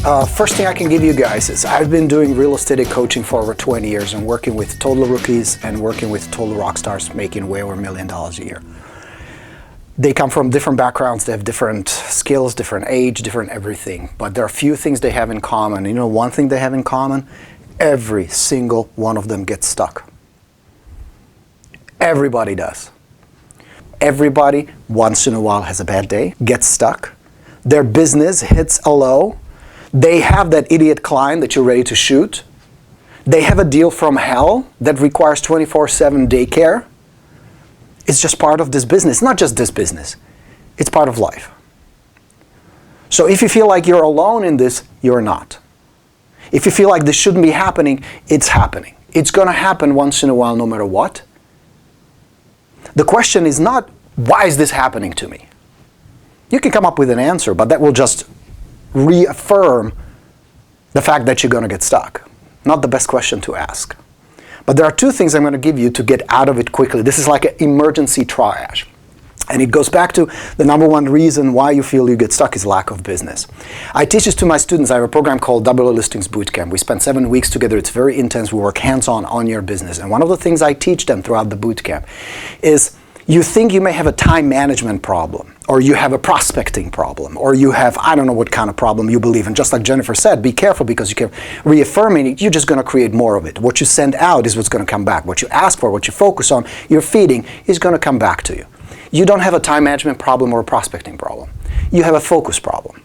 First thing I can give you guys is I've been doing real estate coaching for over 20 years and working with total rookies and working with total rock stars making way over $1 million a year. They come from different backgrounds, they have different skills, different age, different everything. But there are a few things they have in common. You know one thing they have in common? Every single one of them gets stuck. Everybody does. Everybody once in a while has a bad day, gets stuck. Their business hits a low. They have that idiot client that you're ready to shoot. They have a deal from hell that requires 24/7 daycare. It's just part of this business. Not just this business. It's part of life. So if you feel like you're alone in this, you're not. If you feel like this shouldn't be happening, it's happening. It's going to happen once in a while no matter what. The question is not, why is this happening to me? You can come up with an answer, but that will just reaffirm the fact that you're going to get stuck. Not the best question to ask. But there are two things I'm going to give you to get out of it quickly. This is like an emergency triage. And it goes back to the number one reason why you feel you get stuck is lack of business. I teach this to my students. I have a program called Double Your Listings Bootcamp. We spend 7 weeks together. It's very intense. We work hands-on on your business. And one of the things I teach them throughout the bootcamp is you think you may have a time management problem, or you have a prospecting problem, or you have, I don't know what kind of problem you believe in. Just like Jennifer said, be careful because you keep reaffirming it, you're just going to create more of it. What you send out is what's going to come back. What you ask for, what you focus on, you're feeding, is going to come back to you. You don't have a time management problem or a prospecting problem. You have a focus problem.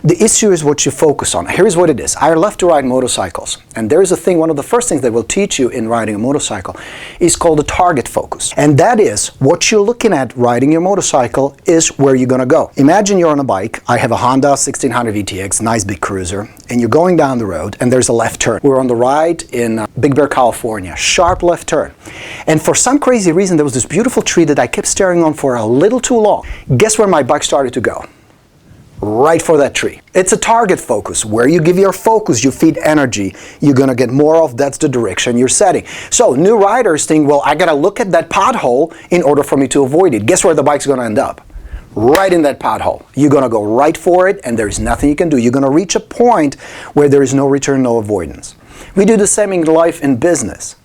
The issue is what you focus on. Here's what it is. I love to ride motorcycles. And there is a thing, one of the first things they will teach you in riding a motorcycle is called a target focus. And that is, what you're looking at riding your motorcycle is where you're going to go. Imagine you're on a bike. I have a Honda 1600 VTX, nice big cruiser. And you're going down the road and there's a left turn. We're on the ride in Big Bear, California. Sharp left turn. And for some crazy reason, there was this beautiful tree that I kept staring on for a little too long. Guess where my bike started to go? Right for that tree. It's a target focus. Where you give your focus, you feed energy, you're going to get more of. That's the direction you're setting. So new riders think, well, I got to look at that pothole in order for me to avoid it. Guess where the bike's going to end up? Right in that pothole. You're going to go right for it and there's nothing you can do. You're going to reach a point where there is no return, no avoidance. We do the same in life and business.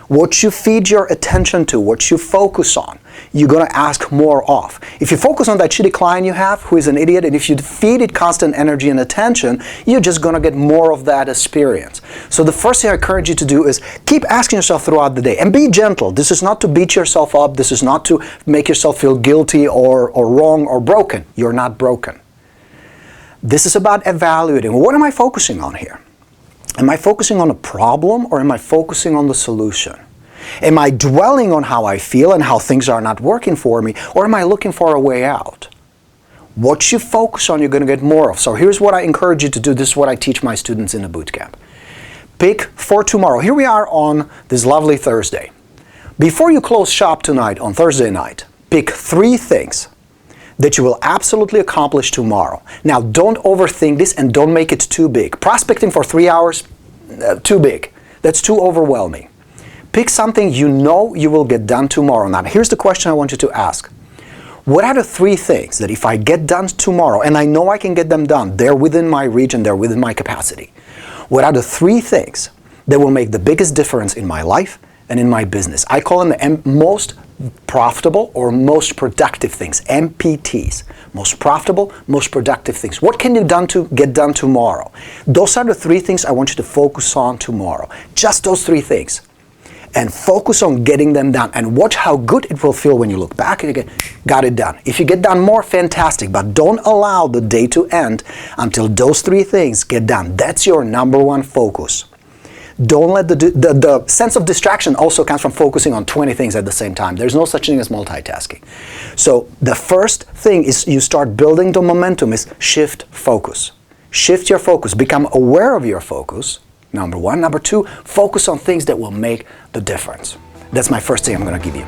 What you feed your attention to, what you focus on, you're going to ask more of. If you focus on that shitty client you have, who is an idiot, and if you feed it constant energy and attention, you're just going to get more of that experience. So the first thing I encourage you to do is keep asking yourself throughout the day, and be gentle. This is not to beat yourself up. This is not to make yourself feel guilty or wrong or broken. You're not broken. This is about evaluating. What am I focusing on here? Am I focusing on a problem or am I focusing on the solution? Am I dwelling on how I feel and how things are not working for me, or am I looking for a way out? What you focus on, you're going to get more of. So here's what I encourage you to do. This is what I teach my students in the bootcamp. Pick for tomorrow. Here we are on this lovely Thursday. Before you close shop tonight on Thursday night, pick 3 things that you will absolutely accomplish tomorrow. Now, don't overthink this and don't make it too big. Prospecting for 3 hours, too big. That's too overwhelming. Pick something you know you will get done tomorrow. Now, here's the question I want you to ask. What are the 3 things that if I get done tomorrow, and I know I can get them done, they're within my reach and they're within my capacity. What are the 3 things that will make the biggest difference in my life and in my business? I call them the most profitable or most productive things, MPTs. Most profitable, most productive things. What can you get done tomorrow? Those are the 3 things I want you to focus on tomorrow. Just those 3 things. And focus on getting them done. And watch how good it will feel when you look back and you got it done. If you get done more, fantastic. But don't allow the day to end until those 3 things get done. That's your number one focus. Don't let the sense of distraction also comes from focusing on 20 things at the same time. There's no such thing as multitasking. So the first thing is you start building the momentum is shift focus. Shift your focus. Become aware of your focus, number 1. Number 2, focus on things that will make the difference. That's my first thing I'm going to give you.